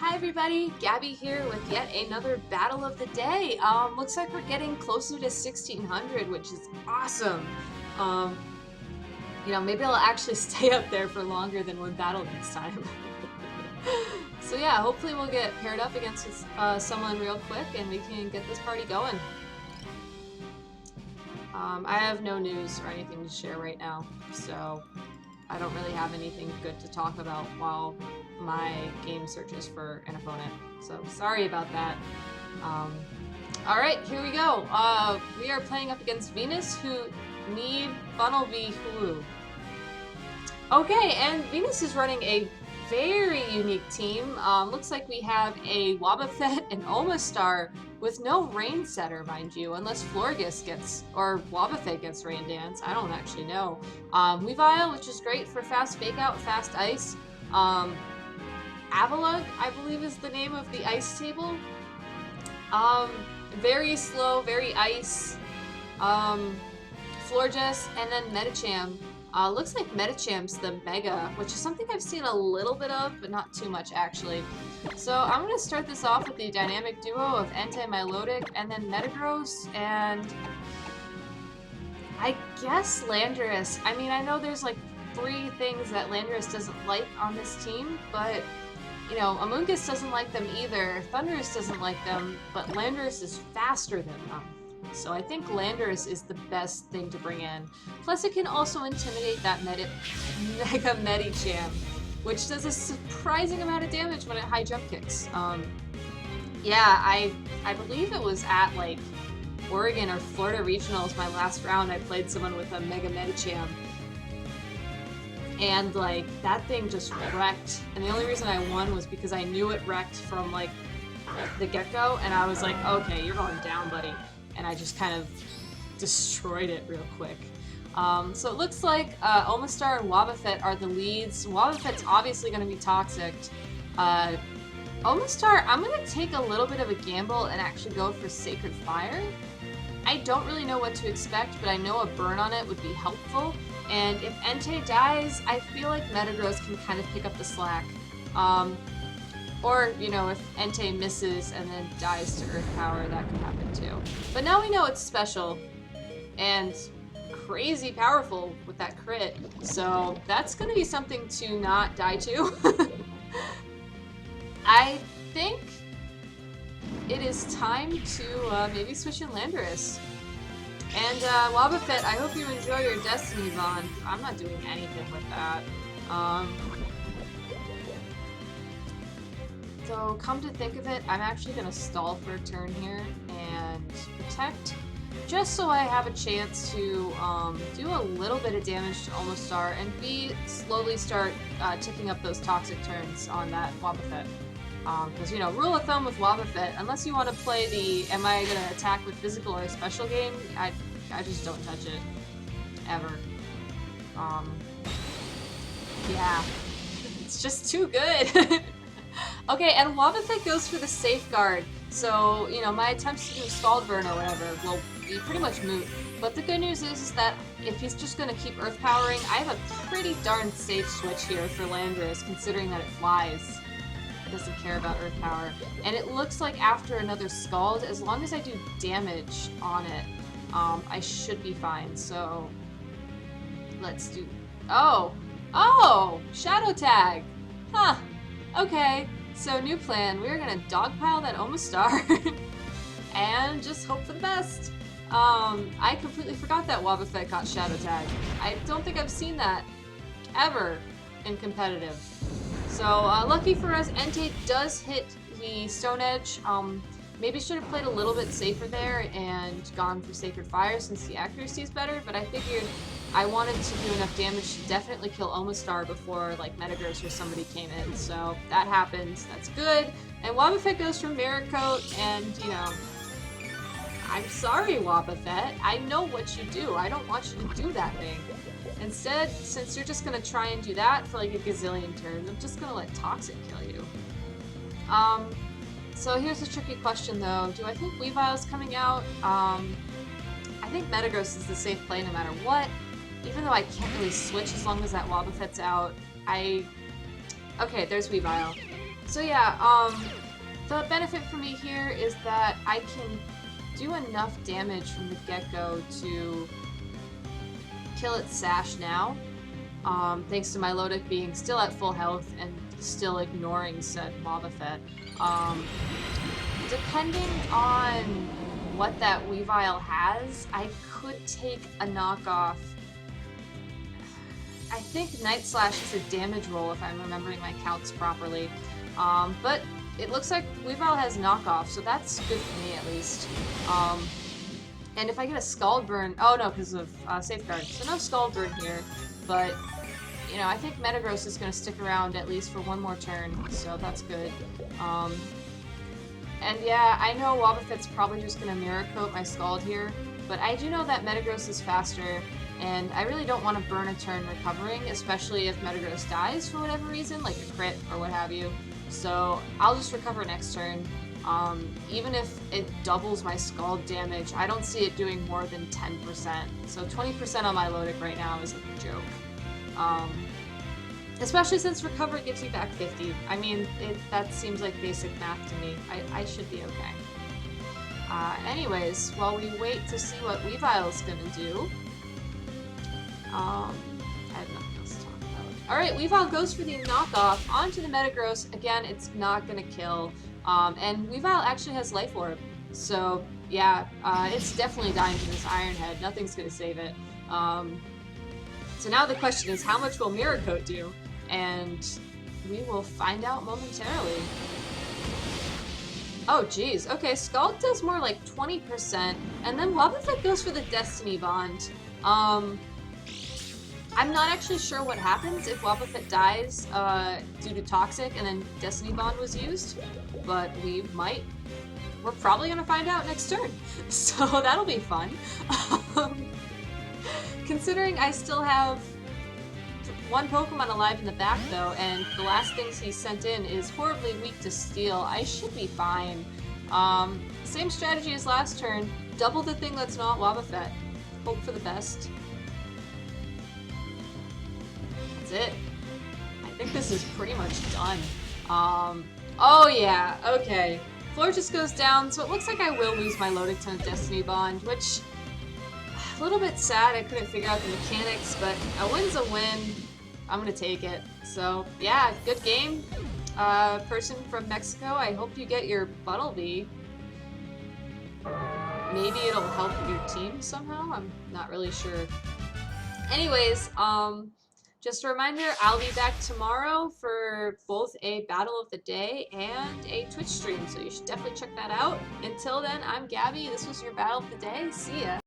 Hi everybody, Gabby here with yet another battle of the day. Looks like we're getting closer to 1600, which is awesome. Um, maybe I'll actually stay up there for longer than one battle next time. So yeah, hopefully we'll get paired up against someone real quick and we can get this party going. I have no news or anything to share right now, so I don't really have anything good to talk about while my game searches for an opponent. So sorry about that. Alright, here we go. We are playing up against Venus, who need Funnel V Hulu. Okay, and Venus is running a very unique team. Looks like we have a Wobbuffett and Omastar with no rain setter, mind you, unless Florgus gets, or Wobbuffett gets Rain Dance. I don't actually know. Weavile, which is great for fast fake out, fast ice. Avalug, I believe is the name of the ice table. Very slow, very ice. Florges, and then Medicham. Looks like Medicham's the Mega, which is something I've seen a little bit of, but not too much actually. So I'm going to start this off with the dynamic duo of Entei Milotic and then Metagross, and I guess Landorus. I mean, I know there's like 3 things that Landorus doesn't like on this team, but you know, Amoonguss doesn't like them either, Thundurus doesn't like them, but Landorus is faster than them. So I think Landorus is the best thing to bring in. Plus it can also intimidate that Mega Medicham, which does a surprising amount of damage when it high jump kicks. Yeah, I believe it was at like Oregon or Florida Regionals, my last round, I played someone with a Mega Medicham. And like, that thing just wrecked. And the only reason I won was because I knew it wrecked from like the get-go, and I was like, okay, you're going down, buddy. And I just kind of destroyed it real quick. So it looks like Omastar and Wobbuffett are the leads. Wobbuffett's obviously going to be toxic. Omastar, I'm going to take a little bit of a gamble and actually go for Sacred Fire. I don't really know what to expect, but I know a burn on it would be helpful. And if Entei dies, I feel like Metagross can kind of pick up the slack. Or, you know, if Entei misses and then dies to Earth Power, that could happen too. But now we know it's special and crazy powerful with that crit, so that's going to be something to not die to. I think it is time to maybe switch in Landorus. And Wobbuffett, I hope you enjoy your Destiny Bond. I'm not doing anything with that. So come to think of it, I'm actually going to stall for a turn here and protect, just so I have a chance to do a little bit of damage to Omastar and slowly start ticking up those toxic turns on that Wobbuffett. Because, you know, rule of thumb with Wobbuffett, unless you want to play the am I going to attack with physical or a special game, I just don't touch it. Ever. Yeah. It's just too good. Okay, and Wobbuffett goes for the Safeguard, so, you know, my attempts to do Scald Burn or whatever will be pretty much moot. But the good news is that if he's just going to keep Earth Powering, I have a pretty darn safe switch here for Landorus, considering that it flies. It doesn't care about Earth Power. And it looks like after another Scald, as long as I do damage on it, I should be fine. So, let's do... Oh! Shadow Tag! Huh. Okay. So, new plan. We're gonna dogpile that Omastar and just hope for the best. I completely forgot that Wobbuffett got Shadow Tag. I don't think I've seen that ever in competitive. So, lucky for us, Entei does hit the Stone Edge. Maybe should have played a little bit safer there and gone for Sacred Fire since the accuracy is better, but I figured I wanted to do enough damage to definitely kill Omastar before like Metagross or somebody came in, so that happens. That's good. And Wobbuffett goes for Mirror Coat, and you know, I'm sorry, Wobbuffett. I know what you do. I don't want you to do that thing. Instead, since you're just gonna try and do that for like a gazillion turns, I'm just gonna let Toxic kill you. So here's a tricky question though. Do I think Weavile's coming out? I think Metagross is the safe play no matter what. Even though I can't really switch as long as that Wobbuffett's out. Okay, there's Weavile. So yeah, the benefit for me here is that I can do enough damage from the get-go to kill its sash now, thanks to my Lodic being still at full health and still ignoring said Wobbufett. Depending on what that Weavile has, I could take a knockoff. I think Night Slash is a damage roll if I'm remembering my counts properly, but it looks like Weavile has knockoff, so that's good for me at least. And if I get a Scald Burn, oh no, because of Safeguard, so no Scald Burn here, but you know, I think Metagross is going to stick around at least for one more turn, so that's good. And yeah, I know Wobbuffett's probably just going to Mirror Coat my Scald here, but I do know that Metagross is faster, and I really don't want to burn a turn recovering, especially if Metagross dies for whatever reason, like a crit or what have you. So I'll just recover next turn. Even if it doubles my Scald damage, I don't see it doing more than 10%. So 20% on my Lodic right now is a joke. Especially since recover gives you back 50. I mean, that seems like basic math to me. I should be okay. Anyways, while we wait to see what Weavile's gonna do, I have nothing else to talk about. Alright, Weavile goes for the knockoff onto the Metagross. Again, it's not gonna kill. And Weavile actually has Life Orb. So, yeah, it's definitely dying to this Iron Head. Nothing's gonna save it. So now the question is, how much will Mirror Coat do? And we will find out momentarily. Oh, geez. Okay, Scald does more like 20%, and then Wobbuffett goes for the Destiny Bond. I'm not actually sure what happens if Wobbuffett dies due to Toxic and then Destiny Bond was used, but we're probably going to find out next turn, so that'll be fun. Considering I still have one Pokemon alive in the back though, and the last things he sent in is horribly weak to Steel, I should be fine. Same strategy as last turn, double the thing that's not Wobbuffett. Hope for the best. That's it. I think this is pretty much done. Oh yeah, okay. Floor just goes down, so it looks like I will lose my Lodic to Destiny Bond, which a little bit sad. I couldn't figure out the mechanics, but a win's a win. I'm gonna take it. So yeah, good game. Person from Mexico, I hope you get your Buttlebee. Maybe it'll help your team somehow? I'm not really sure. Anyways, just a reminder, I'll be back tomorrow for both a Battle of the Day and a Twitch stream, so you should definitely check that out. Until then, I'm Gabby. This was your Battle of the Day. See ya.